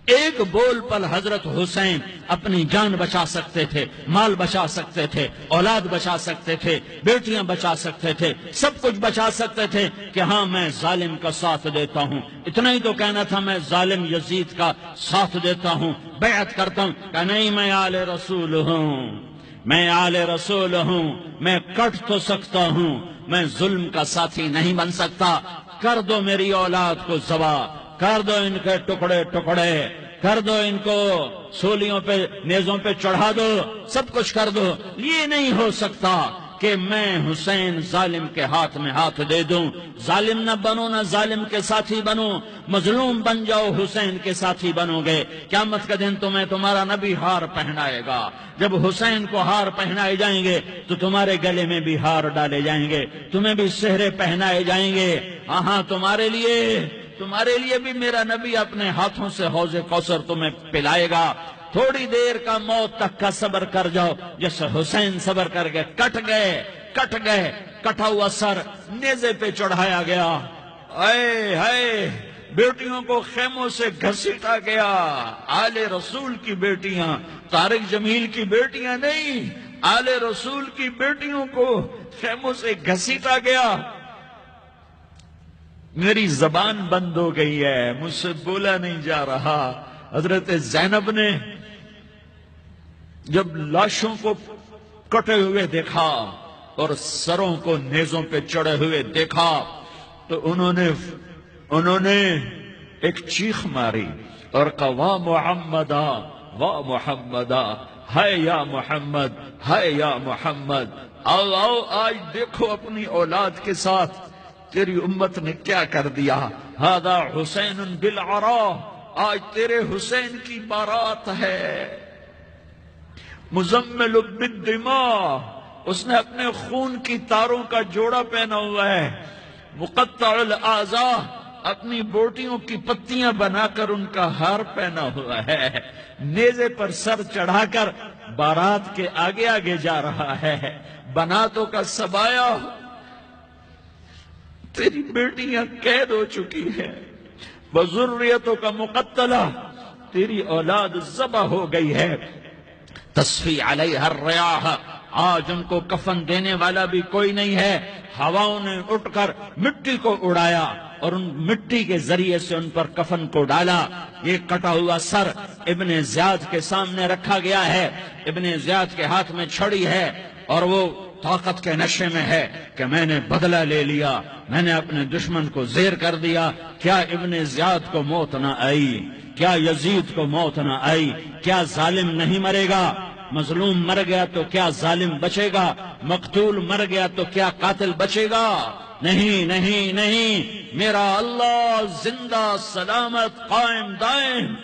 ایک بول پر حضرت حسین اپنی جان بچا سکتے تھے، مال بچا سکتے تھے، اولاد بچا سکتے تھے، بیٹیاں بچا سکتے تھے، سب کچھ بچا سکتے تھے کہ ہاں میں ظالم کا ساتھ دیتا ہوں۔ اتنا ہی تو کہنا تھا میں ظالم یزید کا ساتھ دیتا ہوں، بیعت کرتا ہوں کہ نہیں میں آل رسول ہوں، میں آل رسول ہوں، میں کٹ تو سکتا ہوں، میں ظلم کا ساتھی نہیں بن سکتا۔ کر دو میری اولاد کو ذبح، کر دو ان کے ٹکڑے ٹکڑے، کر دو ان کو سولیوں پہ نیزوں پہ چڑھا دو، سب کچھ کر دو۔ یہ نہیں ہو سکتا کہ میں حسین ظالم کے ہاتھ میں ہاتھ دے دوں۔ ظالم نہ بنو، نہ ظالم کے ساتھی بنو، مظلوم بن جاؤ، حسین کے ساتھی بنو گے۔ قیامت کا دن تمہیں تمہارا نبی ہار پہنائے گا۔ جب حسین کو ہار پہنائے جائیں گے تو تمہارے گلے میں بھی ہار ڈالے جائیں گے، تمہیں بھی سہرے پہنائے جائیں گے۔ ہاں تمہارے لیے بھی میرا نبی اپنے ہاتھوں سے حوض کوثر تمہیں پلائے گا۔ تھوڑی دیر کا موت تک کا صبر کر جاؤ، جیسے حسین صبر کر کے کٹ گئے، کٹا ہوا سر نیزے پہ چڑھایا گیا۔ اے ہائے، بیٹیوں کو خیموں سے گھسیٹا گیا۔ آل رسول کی بیٹیاں، طارق جمیل کی بیٹیاں نہیں، آل رسول کی بیٹیوں کو خیموں سے گھسیٹا گیا۔ میری زبان بند ہو گئی ہے، مجھ سے بولا نہیں جا رہا۔ حضرت زینب نے جب لاشوں کو کٹے ہوئے دیکھا اور سروں کو نیزوں پہ چڑھے ہوئے دیکھا تو انہوں نے ایک چیخ ماری اور کہا واہ محمدا، واہ محمدا، ہائے یا محمد، ہائے یا محمد۔ آؤ آج دیکھو اپنی اولاد کے ساتھ تیری امت نے کیا کر دیا۔ ہذا حسین بالعراء، آج تیرے حسین کی بارات ہے۔ مزمل بالدماء، اس نے اپنے خون کی تاروں کا جوڑا پہنا ہوا ہے۔ مقطع الاعضاء، اپنی بوٹیوں کی پتیاں بنا کر ان کا ہار پہنا ہوا ہے۔ نیزے پر سر چڑھا کر بارات کے آگے آگے جا رہا ہے۔ بناتوں کا سبایا، تیری بیٹیاں قید ہو چکی ہیں۔ وذریتوں کا مقتلہ، تیری اولاد ذبح ہو گئی ہے۔ تصفی علیہ الریاح، آج ان کو کفن دینے والا بھی کوئی نہیں ہے۔ ہواؤں نے اٹھ کر مٹی کو اڑایا اور ان مٹی کے ذریعے سے ان پر کفن کو ڈالا۔ یہ کٹا ہوا سر ابن زیاد کے سامنے رکھا گیا ہے۔ ابن زیاد کے ہاتھ میں چھڑی ہے اور وہ طاقت کے نشے میں ہے کہ میں نے بدلہ لے لیا، میں نے اپنے دشمن کو زیر کر دیا۔ کیا ابن زیاد کو موت نہ آئی؟ کیا یزید کو موت نہ آئی؟ کیا ظالم نہیں مرے گا؟ مظلوم مر گیا تو کیا ظالم بچے گا؟ مقتول مر گیا تو کیا قاتل بچے گا؟ نہیں نہیں نہیں، میرا اللہ زندہ سلامت قائم دائم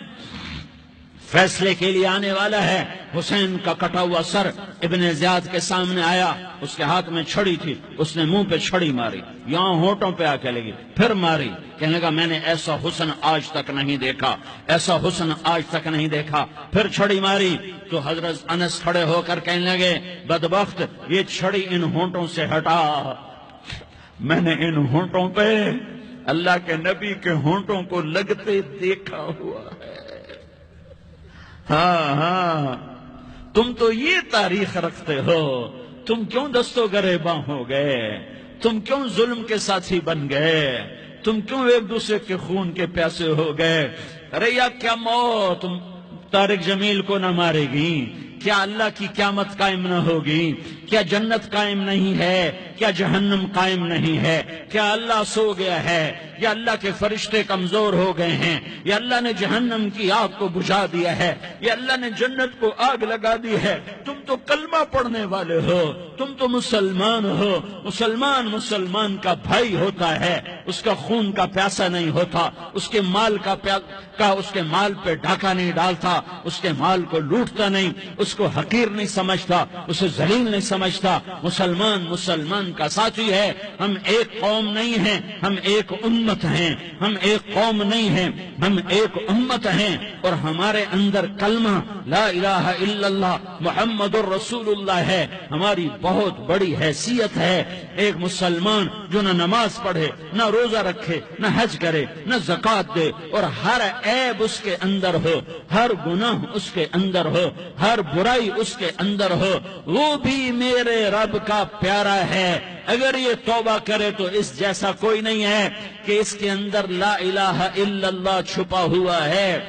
فیصلے کے لیے آنے والا ہے۔ حسین کا کٹا ہوا سر ابن زیاد کے سامنے آیا، اس کے ہاتھ میں چھڑی تھی، اس نے منہ پہ چھڑی ماری، یہاں ہونٹوں پہ آ کے لگی، پھر ماری، کہنے لگا میں نے ایسا حسن آج تک نہیں دیکھا، ایسا حسن آج تک نہیں دیکھا، پھر چھڑی ماری تو حضرت انس کھڑے ہو کر کہنے لگے بدبخت، یہ چھڑی ان ہونٹوں سے ہٹا۔ میں نے ان ہونٹوں پہ اللہ کے نبی کے ہونٹوں کو لگتے دیکھا ہوا ہے۔ ہاں تم تو یہ تاریخ رکھتے ہو، تم کیوں دستوں گریباں ہو گئے؟ تم کیوں ظلم کے ساتھی بن گئے؟ تم کیوں ایک دوسرے کے خون کے پیاسے ہو گئے؟ ارے یا کیا موت طارق جمیل کو نہ مارے گی؟ کیا اللہ کی قیامت قائم نہ ہوگی؟ کیا جنت قائم نہیں ہے؟ کیا جہنم قائم نہیں ہے؟ کیا اللہ سو گیا ہے؟ یا اللہ کے فرشتے کمزور ہو گئے ہیں؟ یا اللہ نے جہنم کی آگ کو بجھا دیا ہے؟ یا اللہ نے جنت کو آگ لگا دی ہے؟ تم تو کلمہ پڑھنے والے ہو، تم تو مسلمان ہو۔ مسلمان کا بھائی ہوتا ہے، اس کا خون کا پیاسا نہیں ہوتا، اس کے مال اس کے مال پہ ڈاکہ نہیں ڈالتا، اس کے مال کو لوٹتا نہیں، اس کو حقیر نہیں سمجھتا، اسے ذلیل نہیں سمجھتا۔ مسلمان کا ساتھی ہے۔ ہم ایک قوم نہیں ہیں، ہم ایک امت ہیں۔ ہم ایک قوم نہیں ہیں، ہم ایک امت ہیں، اور ہمارے اندر کلمہ لا الہ الا اللہ محمد الرسول اللہ ہے۔ ہماری بہت بڑی حیثیت ہے۔ ایک مسلمان جو نہ نماز پڑھے، نہ روزہ رکھے، نہ حج کرے، نہ زکوٰۃ دے، اور ہر عیب اس کے اندر ہو، ہر گناہ اس کے اندر ہو، ہر برائی اس کے اندر ہو، وہ بھی میرے رب کا پیارا ہے۔ اگر یہ توبہ کرے تو اس جیسا کوئی نہیں ہے کہ اس کے اندر لا الہ الا اللہ چھپا ہوا ہے۔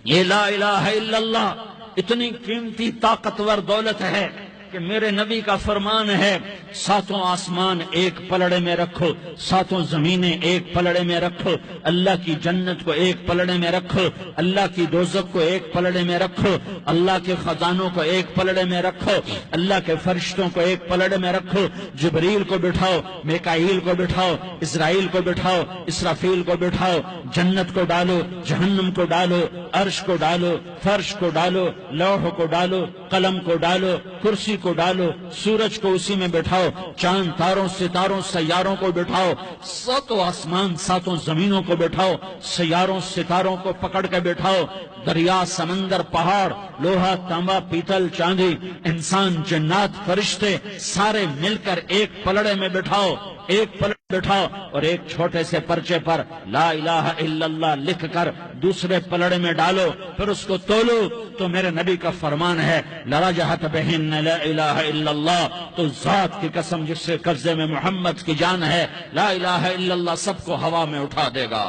یہ لا الہ الا اللہ اتنی قیمتی طاقتور دولت ہے کہ میرے نبی کا فرمان ہے، ساتوں آسمان ایک پلڑے میں رکھو، ساتوں زمینیں ایک پلڑے میں رکھو، اللہ کی جنت کو ایک پلڑے میں رکھو، اللہ کی دوزخ کو ایک پلڑے میں رکھو، اللہ کے خزانوں کو ایک پلڑے میں رکھو، اللہ کے فرشتوں کو ایک پلڑے میں رکھو، جبریل کو بٹھاؤ، میکائیل کو بٹھاؤ، اسرائیل کو بٹھاؤ، اسرافیل کو بٹھاؤ، جنت کو ڈالو، جہنم کو ڈالو، عرش کو ڈالو، فرش کو ڈالو، لوح کو ڈالو، قلم کو ڈالو، کرسی کو ڈالو، سورج کو اسی میں بٹھاؤ، چاند تاروں ستاروں سیاروں کو بٹھاؤ، ساتوں آسمان ساتوں زمینوں کو بٹھاؤ، سیاروں ستاروں کو پکڑ کے بٹھاؤ، دریا سمندر پہاڑ لوہا تانبا پیتل چاندی انسان جنات فرشتے سارے مل کر ایک پلڑے میں بٹھاؤ، ایک پلڑے بٹھاؤ، اور ایک چھوٹے سے پرچے پر لا الہ الا اللہ لکھ کر دوسرے پلڑے میں ڈالو، پھر اس کو تولو تو میرے نبی کا فرمان ہے لرجحت بہن لا الہ الا اللہ، تو ذات کی قسم جس سے قبضے میں محمد کی جان ہے، لا الہ الا اللہ سب کو ہوا میں اٹھا دے گا۔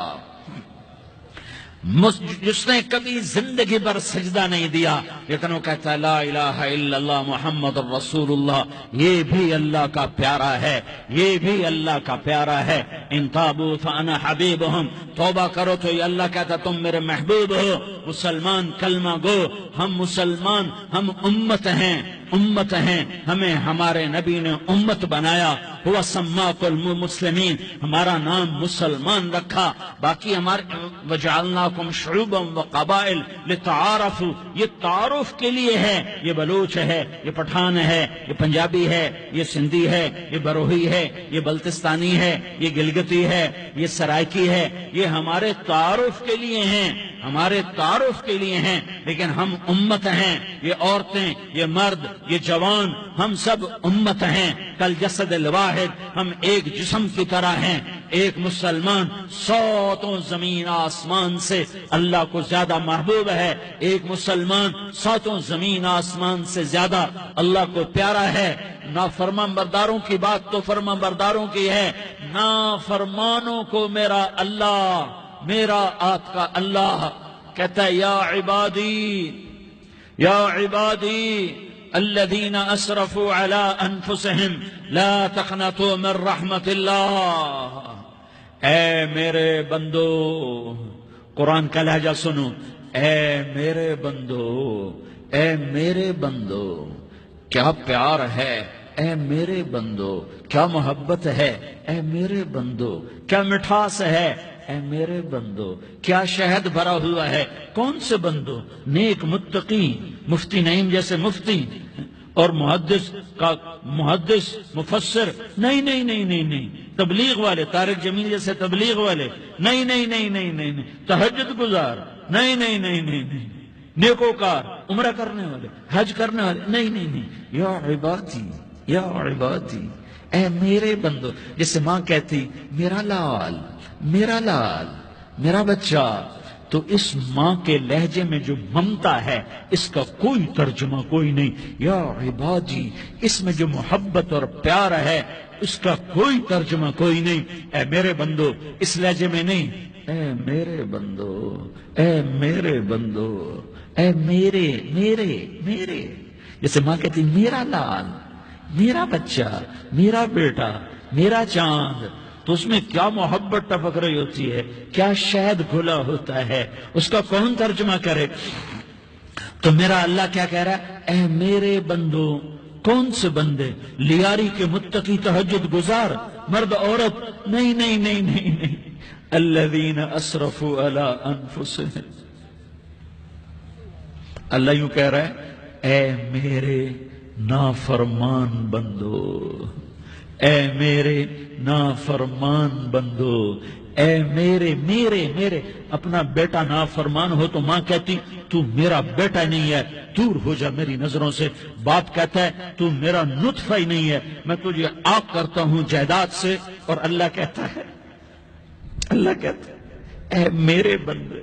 جس نے کبھی زندگی بھر سجدہ نہیں دیا لیکن وہ کہتا ہے لا الہ الا اللہ محمد الرسول اللہ، یہ بھی اللہ کا پیارا ہے، یہ بھی اللہ کا پیارا ہے۔ ان تابوا فانا حبیبہم، توبہ کرو تو یہ اللہ کہتا تم میرے محبوب ہو۔ مسلمان کلمہ گو، ہم مسلمان، ہم امت ہیں، امت ہیں، ہمیں ہمارے نبی نے امت بنایا، ہوا سماکم المسلمین، ہمارا نام مسلمان رکھا، باقی ہمارے وجعلناکم شعوبا وقبائل لتعارفوا، یہ تعارف کے لیے ہے، یہ بلوچ ہے، یہ پٹھان ہے، یہ پنجابی ہے، یہ سندھی ہے، یہ بروہی ہے، یہ بلتستانی ہے، یہ گلگتی ہے، یہ سرائکی ہے، یہ ہمارے تعارف کے لیے ہیں، ہمارے تعارف کے لیے ہیں، لیکن ہم امت ہیں، یہ عورتیں، یہ مرد، یہ جوان، ہم سب امت ہیں، کل جسد الواحد، ہم ایک جسم کی طرح ہیں۔ ایک مسلمان ساتوں زمین آسمان سے اللہ کو زیادہ محبوب ہے، ایک مسلمان ساتوں زمین آسمان سے زیادہ اللہ کو پیارا ہے۔ نافرمان برداروں کی بات تو فرمان برداروں کی ہے، نافرمانوں کو میرا اللہ، میرا آپ کا اللہ کہتا ہے یا عبادی الذین اسرفوا علی انفسہم لا تقنطوا من رحمت اللہ، اے میرے بندو، قرآن کا لہجہ سنو، اے میرے بندو، اے میرے بندو، کیا پیار ہے، اے میرے بندو، کیا محبت ہے، اے میرے بندو، کیا مٹھاس ہے، اے میرے بندو، کیا شہد بھرا ہوا ہے۔ کون سے بندو؟ نیک متقی، مفتی نعیم جیسے مفتی اور محدث مفسر، نہیں نہیں نہیں نہیں نہیں، تبلیغ والے، طارق جمیل جیسے تبلیغ والے، نہیں نہیں نہیں نہیں نہیں، تہجد گزار، نہیں نہیں نہیں نہیں نہیں، نیکوکار، عمرہ کرنے والے، حج کرنے والے، نہیں نہیں نہیں، یا عبادی، یا عبادی، اے میرے بندو، جیسے ماں کہتی میرا لال، میرا لال، میرا بچہ، تو اس ماں کے لہجے میں جو ممتا ہے اس کا کوئی ترجمہ کوئی نہیں۔ یا عبادی، اس میں جو محبت اور پیار ہے اس کا کوئی ترجمہ کوئی نہیں۔ اے میرے بندو، اس لہجے میں نہیں، اے میرے بندو، اے میرے بندو، اے میرے میرے میرے، جیسے ماں کہتی میرا لال، میرا بچہ، میرا بیٹا، میرا چاند، تو اس میں کیا محبت ٹپک رہی ہوتی ہے، کیا شہد گھلا ہوتا ہے، اس کا کون ترجمہ کرے؟ تو میرا اللہ کیا کہہ رہا ہے؟ اے میرے بندو، کون سے بندے؟ لیاری کے متقی تہجد گزار، مرد عورت، نہیں نہیں نہیں نہیں نہیں، الذین اسرفوا علی انفسہم، اللہ یوں کہہ رہا ہے اے میرے نافرمان بندو، اے میرے نافرمان بندو، اے میرے میرے میرے اپنا بیٹا نافرمان ہو تو ماں کہتی تو میرا بیٹا نہیں ہے، دور ہو جا میری نظروں سے. باپ کہتا ہے تو میرا نطفہ ہی نہیں ہے، میں تجھے عاق کرتا ہوں جائیداد سے. اور اللہ کہتا ہے اے میرے بندے،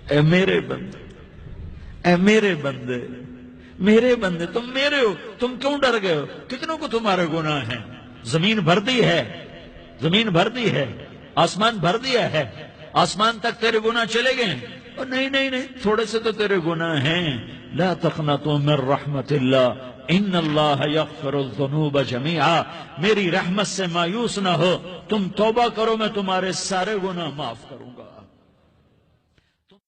اے میرے بندے، اے میرے بندے، میرے بندے، تم میرے ہو، تم کیوں ڈر گئے ہو؟ کتنوں کو تمہارے گناہ ہیں؟ زمین بھر دی ہے، زمین بھر دی ہے، آسمان بھر دیا ہے، آسمان تک تیرے گناہ چلے گئے ہیں. اور نہیں نہیں نہیں، تھوڑے سے تو تیرے گناہ ہیں. لا تقنطوا من رحمت اللہ ان اللہ یغفر الذنوب جمیعا. میری رحمت سے مایوس نہ ہو، تم توبہ کرو، میں تمہارے سارے گناہ معاف کروں.